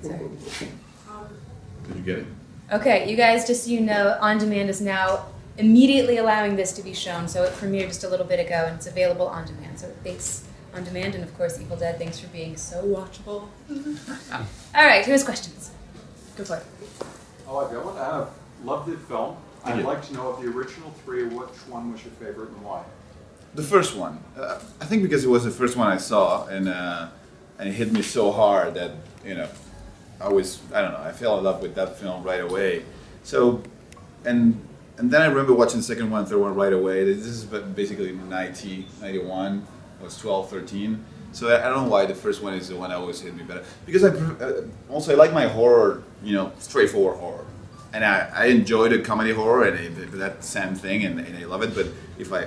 Sorry. Did you get it? Okay, you guys, just so you know, On Demand is now immediately allowing this to be shown. So it premiered just a little bit ago, and it's available on demand. So thanks, On Demand, and of course, Evil Dead. Thanks for being so watchable. All right, here's questions. Go for it. Oh, I've got one. Loved the film. Thank I'd you. like to know of the original three, which one was your favorite and why? The first one. I think because it was the first one I saw, and it hit me so hard that, I don't know, I fell in love with that film right away. So, and then I remember watching the second one, third one right away. This is basically 90, 91. I was 12, 13. So I don't know why the first one is the one that always hit me better. Because also I like my horror, straightforward horror. And I enjoy the comedy horror and that same thing, and I love it. But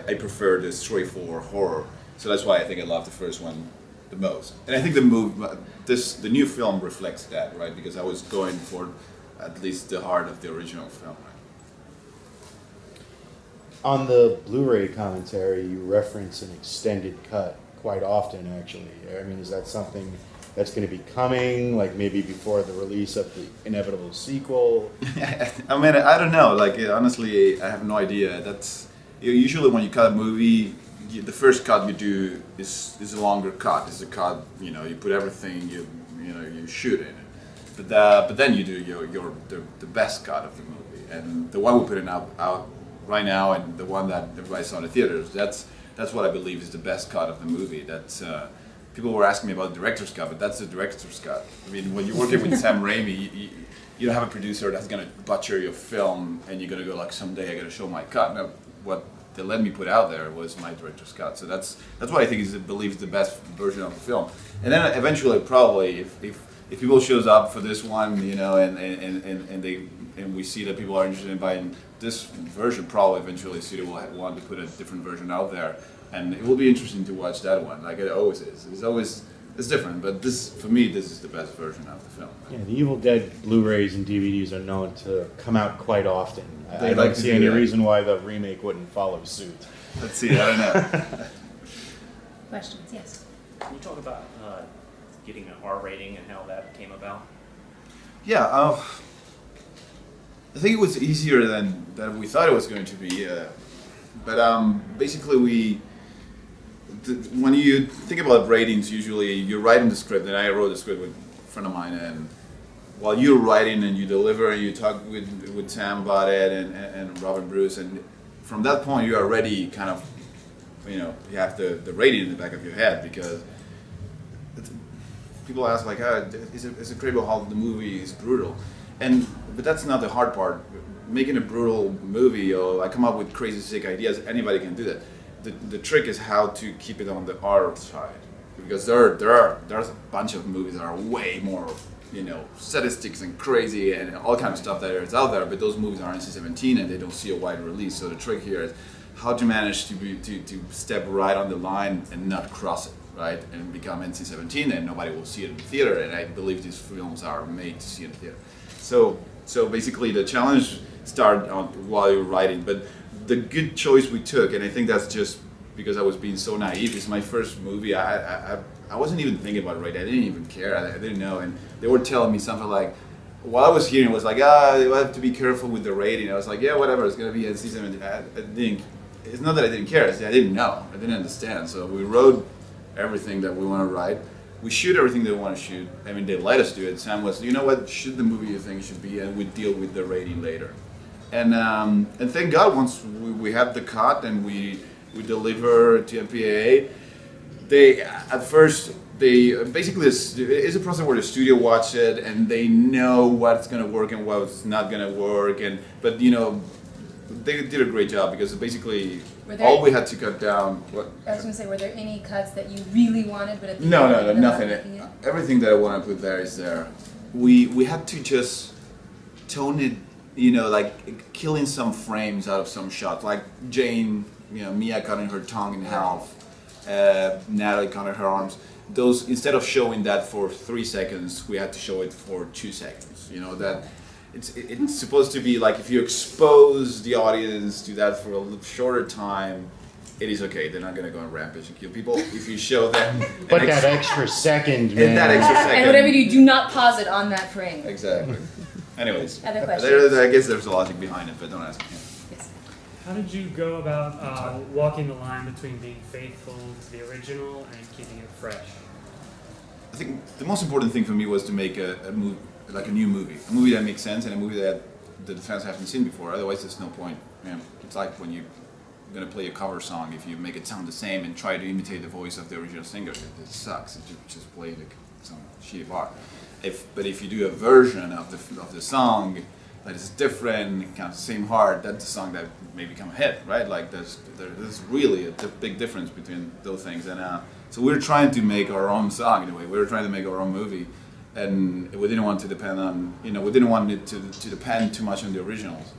I prefer the straightforward horror, so that's why I think I love the first one the most. And I think the new film reflects that, right? Because I was going for at least the heart of the original film. Right? On the Blu-ray commentary, you reference an extended cut quite often, actually. I mean, is that something that's going to be coming, like maybe before the release of the inevitable sequel? I mean, I don't know. Like, honestly, I have no idea. That's usually when you cut a movie, the first cut you do is a longer cut. It's a cut, you put everything you shoot in it. But then you do the best cut of the movie, and the one we're putting out right now, and the one that everybody saw in the theaters. That's what I believe is the best cut of the movie. That's people were asking me about the director's cut, but that's the director's cut. I mean, when you're working with Sam Raimi, you don't have a producer that's gonna butcher your film, and you're gonna go like, someday I gotta show my cut. No, what they let me put out there was my director's cut. So that's what I think is the best version of the film. And then eventually, probably, if people shows up for this one, and we see that people are interested in buying this version, probably eventually studio will want to put a different version out there. And it will be interesting to watch that one, like it always is. It's different, but for me, this is the best version of the film. Yeah, the Evil Dead Blu-rays and DVDs are known to come out quite often. I Like don't to see do any that. reason why the remake wouldn't follow suit. Let's see, I don't know. Questions? Yes. Can you talk about getting an R rating and how that came about? Yeah, I think it was easier than we thought it was going to be. But basically, when you think about ratings, usually you're writing the script, and I wrote the script with a friend of mine, and while you're writing and you deliver and you talk with Sam about it and Robert Bruce, and from that point you are already kind of, you have the rating in the back of your head, because people ask like, is it incredible how the movie is brutal? But that's not the hard part. Making a brutal movie, or I come up with crazy sick ideas, anybody can do that. The trick is how to keep it on the R side, because there's a bunch of movies that are way more, statistics and crazy and all kind of stuff that is out there, but those movies are NC-17 and they don't see a wide release. So the trick here is how to manage to step right on the line and not cross it, right, and become NC-17, and nobody will see it in the theater. And I believe these films are made to see in the theater. So basically the challenge started while you're writing, but the good choice we took, and I think that's just because I was being so naive. It's my first movie. I wasn't even thinking about it, right? I didn't even care. I didn't know, and they were telling me something like, while I was hearing, it was like, you have to be careful with the rating. I was like, yeah, whatever. It's gonna be NC-17. It's not that I didn't care. I didn't know. I didn't understand. So we wrote everything that we want to write. We shoot everything they want to shoot. I mean, they let us do it. Sam was, shoot the movie you think it should be, and we deal with the rating later. And thank God, once we have the cut and we deliver to MPAA, they basically, it's a process where the studio watches it and they know what's gonna work and what's not gonna work, but they did a great job, because basically all we had to cut down. What? I was going to say, were there any cuts that you really wanted, but at the No, end you ended up nothing. making it? Everything that I want to put there is there. We had to just tone it, like killing some frames out of some shots, like Jane, Mia cutting her tongue in half, Natalie cutting her arms. Those, instead of showing that for 3 seconds, we had to show it for 2 seconds. That it's supposed to be like, if you expose the audience to that for a shorter time, it is okay. They're not gonna go on rampage and kill people if you show them. But that extra second, man. And that extra second. And whatever you do, not pause it on that frame. Exactly. Anyways, Other questions? I guess there's a logic behind it, but don't ask me. Yes. How did you go about walking the line between being faithful to the original and keeping it fresh? I think the most important thing for me was to make a movie, like a new movie, a movie that makes sense and a movie that the fans haven't seen before. Otherwise, there's no point. It's like when you're gonna play a cover song, if you make it sound the same and try to imitate the voice of the original singer, it sucks. You just play like some shitty bar. But if you do a version of the song that is different, kind of the same heart, that's a song that may become a hit, right? Like there's really a big difference between those things, and so we're trying to make our own song in a way. We were trying to make our own movie, and we didn't want to depend on, we didn't want it to depend too much on the originals,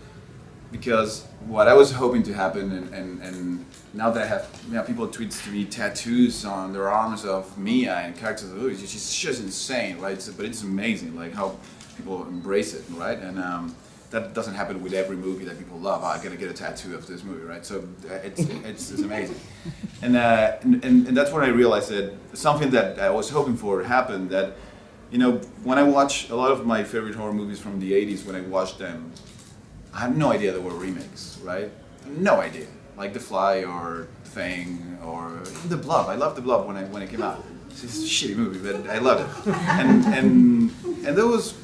because what I was hoping to happen, and now that I have, people tweet to me tattoos on their arms of Mia and characters of the movie, it's just insane, right? But it's amazing, like how people embrace it, right? And that doesn't happen with every movie that people love. I gotta get a tattoo of this movie, right? So it's amazing, and that's when I realized that something that I was hoping for happened. That when I watch a lot of my favorite horror movies from the '80s, when I watched them, I had no idea they were remakes, right? No idea. Like The Fly or Thing or The Blob. I loved The Blob when it came out. It's a shitty movie, but I loved it. And there was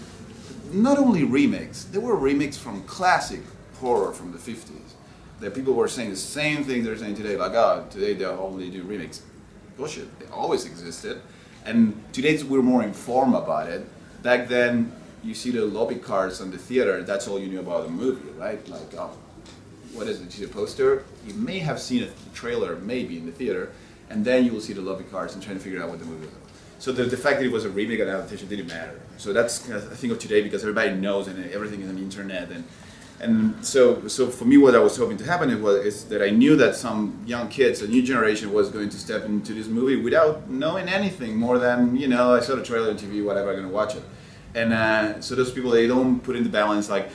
not only remakes, there were remakes from classic horror from the 50s. That people were saying the same thing they're saying today, like, today they only do remakes. Bullshit, they always existed. And today we're more informed about it. Back then, you see the lobby cards on the theater, that's all you knew about the movie, right? Like, what is it? You see the poster? You may have seen a trailer, maybe, in the theater, and then you will see the lobby cards and trying to figure out what the movie was about. So the fact that it was a remake and adaptation didn't matter. So that's I think of today, because everybody knows and everything is on the internet, and so for me, what I was hoping to happen is that I knew that some young kids, a new generation, was going to step into this movie without knowing anything more than I saw the trailer on TV, whatever, I'm going to watch it. And so those people, they don't put in the balance like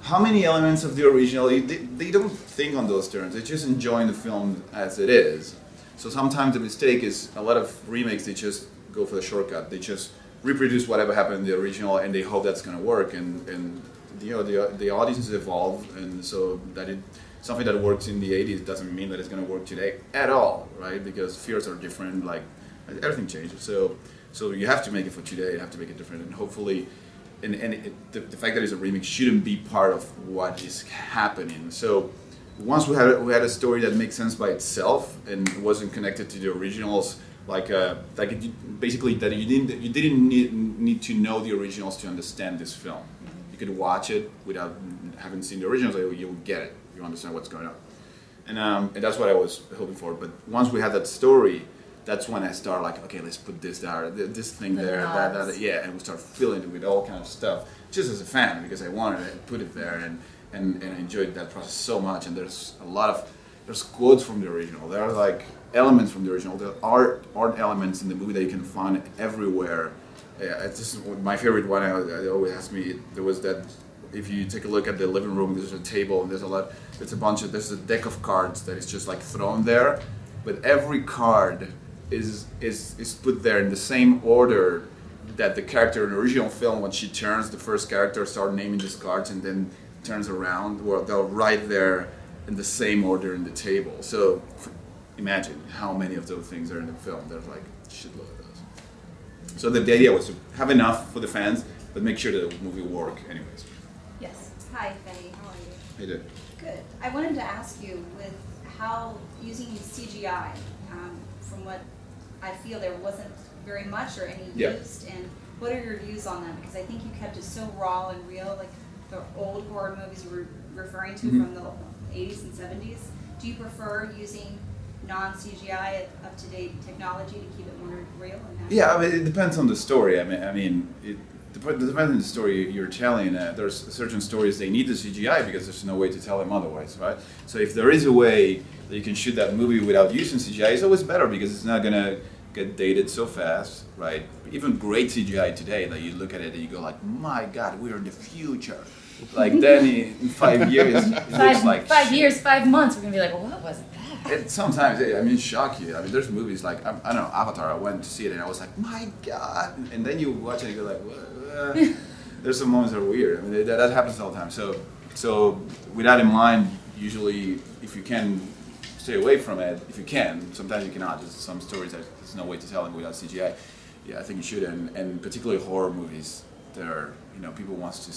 how many elements of the original. They don't think on those terms. They just enjoy the film as it is. So sometimes the mistake is a lot of remakes. They just go for the shortcut. They just reproduce whatever happened in the original, and they hope that's going to work. And the audiences evolve, and so that something that works in the '80s doesn't mean that it's going to work today at all, right? Because fears are different. Like everything changes. So you have to make it for today. You have to make it different, and hopefully, the fact that it's a remake shouldn't be part of what is happening. So once we had a story that makes sense by itself and wasn't connected to the originals, basically that you didn't need to know the originals to understand this film. You could watch it without having seen the originals. You'll get it. You understand what's going on, and that's what I was hoping for. But once we had that story, that's when I start like, okay, let's put this there, this thing there, that, yeah, and we start filling it with all kinds of stuff, just as a fan, because I wanted to put it there, and I enjoyed that process so much. And there's quotes from the original. There are like elements from the original. There are art elements in the movie that you can find everywhere. It's just my favorite one. I always ask me. There was that. If you take a look at the living room, there's a table, and there's a deck of cards that is just like thrown there, but every card is put there in the same order that the character in the original film, when she turns, the first character start naming these cards and then turns around, well, they're right there in the same order in the table. So imagine how many of those things are in the film. There's like a shitload of those. So the idea was to have enough for the fans, but make sure the movie will work anyways. Yes. Hi, Fede. How are you? Hey, dude. Good. I wanted to ask you, with how using CGI, from what I feel there wasn't very much or any used, and what are your views on that? Because I think you kept it so raw and real, like the old horror movies you were referring to from the 80s and 70s. Do you prefer using non-CGI, up-to-date technology to keep it more real? Yeah, I mean, it depends on the story. I mean, it depends on the story you're telling. There's certain stories they need the CGI because there's no way to tell them otherwise, right? So if there is a way that you can shoot that movie without using CGI, it's always better because it's not gonna get dated so fast, right? Even great CGI today, like you look at it and you go like, my God, we're in the future. Like then in 5 years, it looks like 5 shit. years, 5 months, we're gonna be like, well, what was that? Sometimes, shock you. I mean, there's movies like, I don't know, Avatar, I went to see it and I was like, my God. And then you watch it and you go like, what? There's some moments that are weird. I mean, that happens all the time. So with that in mind, usually if you can stay away from it, if you can, sometimes you cannot. There's some stories that there's no way to tell them without CGI. Yeah, I think you should. And particularly horror movies, they're, people want to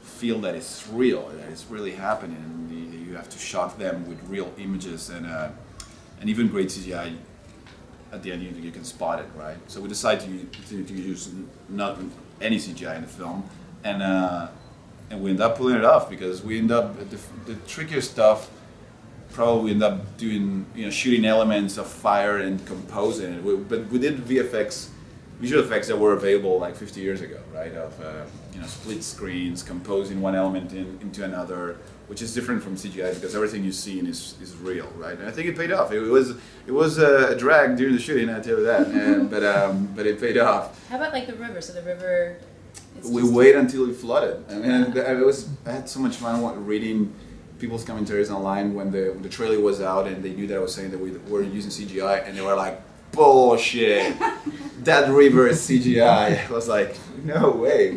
feel that it's real, that it's really happening, and you have to shock them with real images and even great CGI. At the end, you can spot it, right? So we decided to use not any CGI in the film, and we end up pulling it off because we end up the trickier stuff. Probably end up doing shooting elements of fire and composing it. But we did visual effects that were available like 50 years ago, right? Of split screens, composing one element into another, which is different from CGI because everything you've seen is real, right? And I think it paid off. It was a drag during the shooting, I tell you that, but it paid off. How about like the river? So the river. We wait until it flooded. I mean, I had so much fun reading people's commentaries online when the trailer was out and they knew that I was saying that we were using CGI, and they were like, bullshit, that river is CGI. I was like, no way.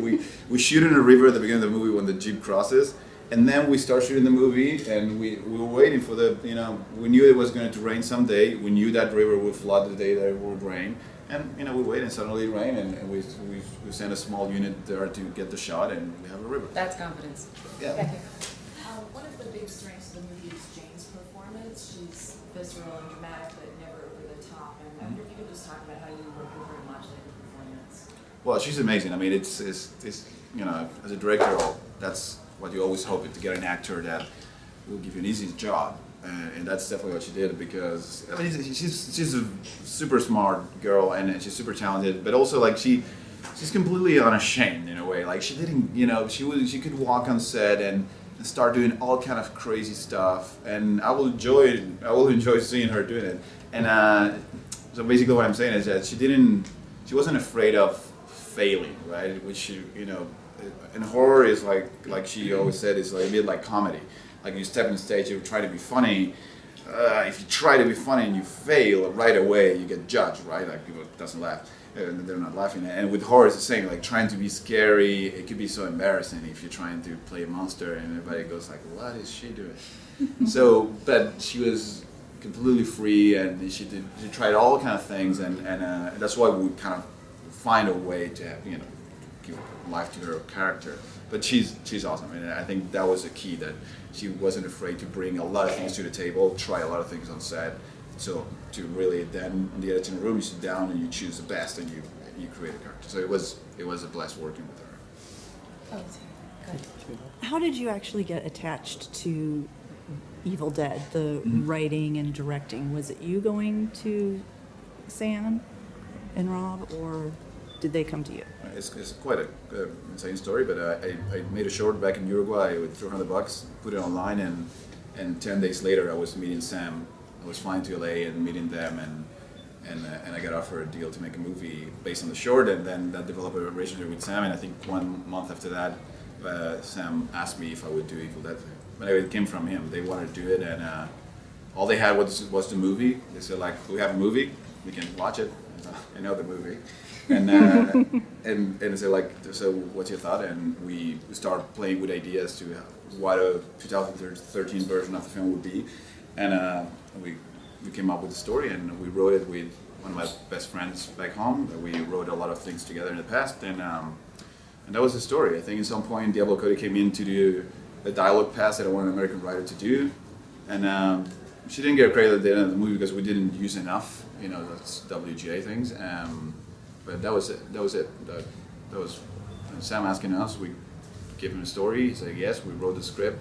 We shoot in a river at the beginning of the movie when the Jeep crosses, and then we start shooting the movie, and we were waiting for we knew it was going to rain someday. We knew that river would flood the day that it would rain, and we waited and suddenly it rained, and we sent a small unit there to get the shot, and we have a river. That's confidence. Yeah. Becky. One of the big strengths of the movie is Jane's performance. She's visceral and dramatic, but never over the top. And I wonder if you could just talk about how you work with her and modulate her performance. Well, she's amazing. I mean, it's as a director, that's what you always hope, to get an actor that will give you an easy job, and that's definitely what she did, because I mean, she's a super smart girl and she's super talented, but also like she's completely unashamed in a way. Like she didn't, she could walk on set and start doing all kind of crazy stuff, and I will enjoy seeing her doing it. And so basically, what I'm saying is that she wasn't afraid of failing, right? Which in horror is like she always said, is like a bit like comedy. Like you step on stage, you try to be funny. If you try to be funny and you fail right away, you get judged, right? Like people doesn't laugh. They're not laughing. And with horror, it's the same. Like trying to be scary, it could be so embarrassing if you're trying to play a monster and everybody goes like, "What is she doing?" So, but she was completely free, and she tried all kind of things, and that's why we kind of find a way to have, give life to her character. But she's awesome, and I think that was the key, that she wasn't afraid to bring a lot of things to the table, try a lot of things on set. So to really then in the editing room, you sit down and you choose the best, and you create a character. So it was a blast working with her. Oh, sorry. Good. How did you actually get attached to Evil Dead, the writing and directing? Was it you going to Sam and Rob, or did they come to you? It's quite an insane story, but I made a short back in Uruguay with $300, put it online, and 10 days later I was meeting Sam. I was flying to LA and meeting them, and I got offered a deal to make a movie based on the short, and then that developed a relationship with Sam, and I think 1 month after that, Sam asked me if I would do Evil Dead. But it came from him. They wanted to do it, and all they had was the movie. They said, like, we have a movie, we can watch it. I know the movie. And and so like, so what's your thought? And we started playing with ideas to what a 2013 version of the film would be, and we came up with the story, and we wrote it with one of my best friends back home. We wrote a lot of things together in the past, and that was the story. I think at some point Diablo Cody came in to do a dialogue pass that I wanted an American writer to do, and she didn't get credit at the end of the movie because we didn't use enough, that's WGA things. But that was it. That was Sam asking us. We gave him a story. He said yes. We wrote the script,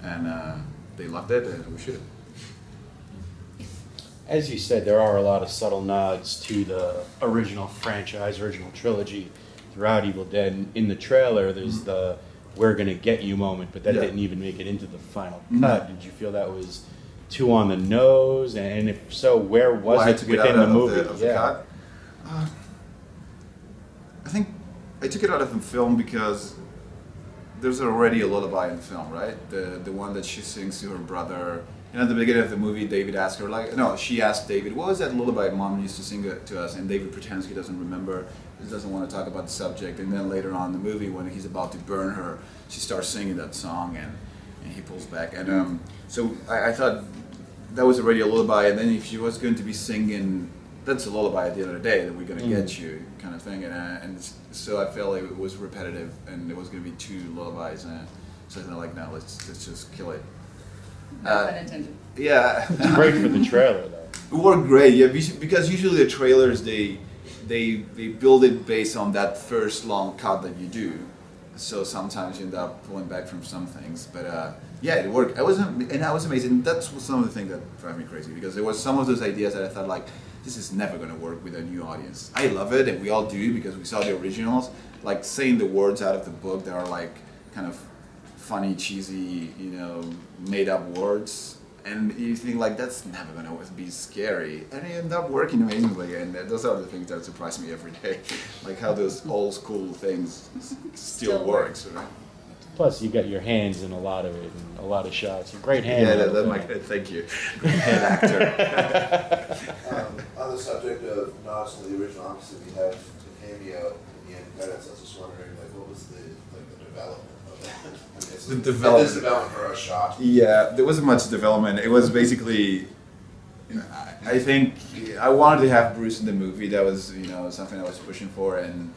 and they loved it, and we shoot it. As you said, there are a lot of subtle nods to the original franchise, original trilogy throughout Evil Dead. In the trailer, there's the "we're gonna get you" moment, but that didn't even make it into the final cut. Did you feel that was too on the nose? And if so, where was Why I it took it within out the of movie? of the cut? I think I took it out of the film because there's already a lullaby in the film, right? The one that she sings to her brother. And at the beginning of the movie, David asked her, like, no, she asked David, what was that lullaby Mom used to sing to us? And David pretends he doesn't remember, he doesn't want to talk about the subject. And then later on in the movie, when he's about to burn her, she starts singing that song, and he pulls back. And so I thought that was already a lullaby. And then if she was going to be singing, that's a lullaby at the end of the day, that we're going to get you, kind of thing. And so I felt like it was repetitive, and there was going to be 2 lullabies. And so I thought, like, no, let's just kill it. No pun intended. Yeah. It's great for the trailer, though. It worked great, yeah, because usually the trailers, they build it based on that first long cut that you do. So sometimes you end up pulling back from some things, but yeah, it worked. I was amazing. That's some of the things that drive me crazy, because there was some of those ideas that I thought, like, this is never going to work with a new audience. I love it, and we all do, because we saw the originals. Like, saying the words out of the book that are like kind of funny, cheesy, made up words, and you think, like, that's never gonna be scary, and it ended up working amazingly. And those are the things that surprise me every day, like how those old school things still works, right? Plus, you got your hands in a lot of it, and a lot of shots. You're great hand. Yeah, that might. Thank you, great hand actor. On the subject of nods to the original, obviously we have the cameo in the end credits. I was just wondering, like, what was the development of that? I mean, The development. It is development for a shot. Yeah, there wasn't much development. It was basically, I think I wanted to have Bruce in the movie. That was, something I was pushing for, and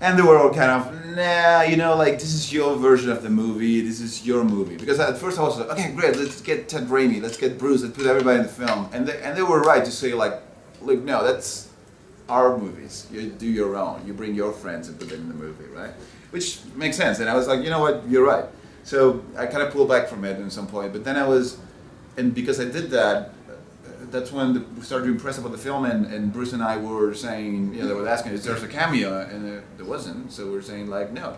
they were all kind of, nah, like, this is your version of the movie. This is your movie. Because at first I was like, okay, great, let's get Ted Raimi, let's get Bruce, let's put everybody in the film. And they were right to say, like, look, no, that's our movies. You do your own. You bring your friends and put them in the movie, right? Which makes sense. And I was like, you know what, you're right. So I kind of pulled back from it at some point. But then and because I did that, that's when we started to impress about the film. And Bruce and I were saying, they were asking, is there a cameo? And there wasn't. So we were saying, like, no.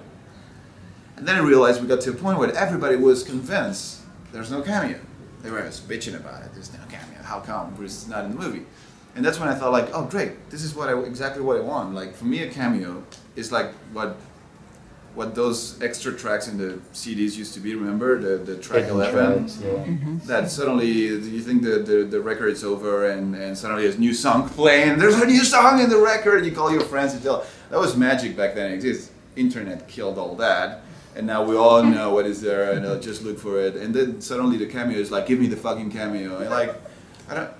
And then I realized we got to a point where everybody was convinced there's no cameo. They were just bitching about it. There's no cameo. How come Bruce is not in the movie? And that's when I thought, like, oh, great. This is exactly what I want. Like, for me, a cameo is like what those extra tracks in the CDs used to be. Remember the track 11? Tracks, yeah. That suddenly you think the record is over, and suddenly there's a new song playing. There's a new song in the record. You call your friends and tell. That was magic back then. It exists. Internet killed all that, and now we all know what is there, and just look for it. And then suddenly the cameo is like, give me the fucking cameo. And like,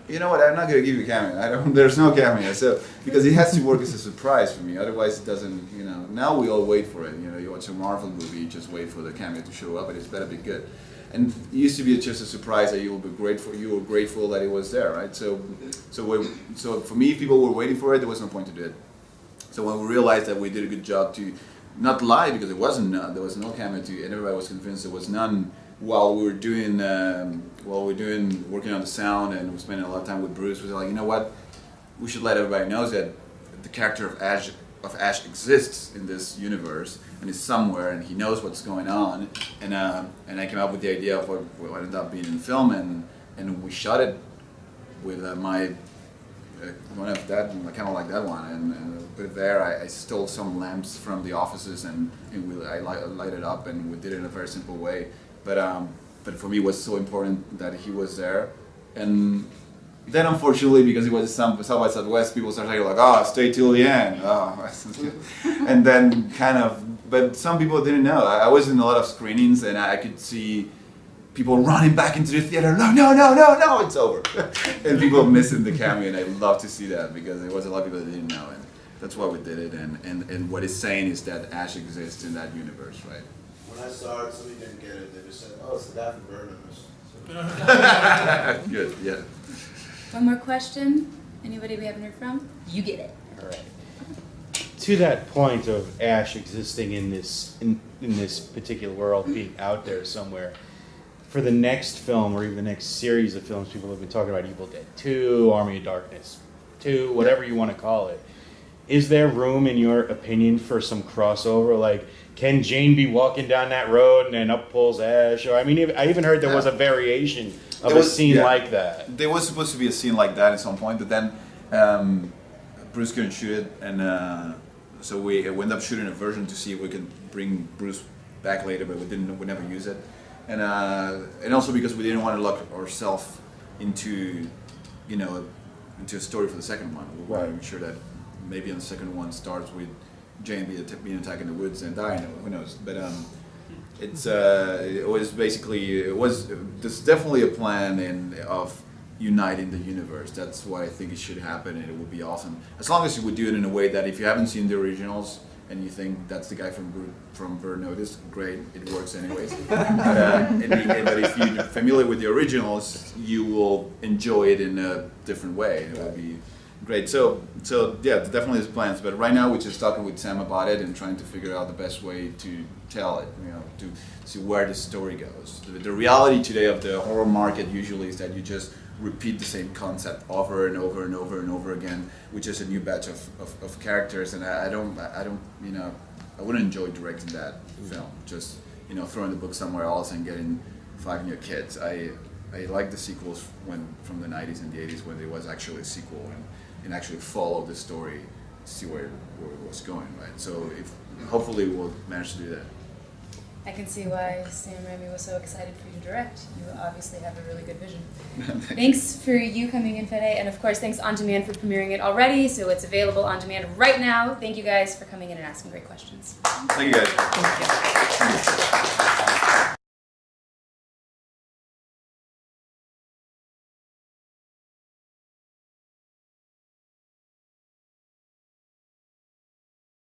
you know what? I'm not gonna give you a cameo. There's no cameo. So because it has to work as a surprise for me. Otherwise, it doesn't. Now we all wait for it. You watch a Marvel movie, you just wait for the cameo to show up, and it's better be good. And it used to be just a surprise that you will be grateful. You were grateful that it was there, right? So for me, if people were waiting for it, there was no point to do it. So when we realized that we did a good job to not lie, because there was no cameo to, and everybody was convinced there was none. While we were working on the sound, and we were spending a lot of time with Bruce, we were like, you know what? We should let everybody know that the character of Ash exists in this universe, and is somewhere, and he knows what's going on. And I came up with the idea of what ended up being in the film, and we shot it with my one of that, kind of like that one, and put it there. I stole some lamps from the offices, and I lighted up, and we did it in a very simple way. But for me, it was so important that he was there. And then, unfortunately, because it was South by Southwest, people started saying, like, oh, stay till the end. Oh. And then but some people didn't know. I was in a lot of screenings, and I could see people running back into the theater. No, it's over. And people missing the cameo, and I love to see that, because there was a lot of people that didn't know. And that's why we did it. And what it's saying is that Ash exists in that universe, right? When I saw it, somebody didn't get it. They just said, "Oh, it's the Daphne Burnham." Good, yeah. One more question. Anybody we haven't heard from? You get it. All right. To that point of Ash existing in this particular world, being out there somewhere, for the next film or even the next series of films, people have been talking about Evil Dead 2, Army of Darkness 2, whatever you want to call it. is there room, in your opinion, for some crossover? Like, can Jane be walking down that road and then up pulls Ash? Or I mean, I even heard there was a variation of a scene like that. There was supposed to be a scene like that at some point, but then Bruce couldn't shoot it, and so we ended up shooting a version to see if we could bring Bruce back later, but we never use it, and also because we didn't want to lock ourselves into, into a story for the second one. We wanted to make sure that maybe on the second one starts with Jane being attacked in the woods and dying. Who knows? But it was there's definitely a plan of uniting the universe. That's what I think it should happen, and it would be awesome as long as you would do it in a way that if you haven't seen the originals and you think that's the guy from Burn Notice, great, it works anyways. But if you're familiar with the originals, you will enjoy it in a different way. It will be great. So yeah, definitely there's plans. But right now we're just talking with Sam about it and trying to figure out the best way to tell it. To see where the story goes. The reality today of the horror market usually is that you just repeat the same concept over and over and over and over again, with just a new batch of characters. And I wouldn't enjoy directing that film. Just throwing the book somewhere else and getting 5 new kids. I like the sequels from the 90s and the 80s when there was actually a sequel and actually follow the story, see where it was going, right? So hopefully we'll manage to do that. I can see why Sam Raimi was so excited for you to direct. You obviously have a really good vision. Thanks for you coming in, Fede, and of course thanks On Demand for premiering it already, so it's available on demand right now. Thank you guys for coming in and asking great questions. Thank you guys. Thank you.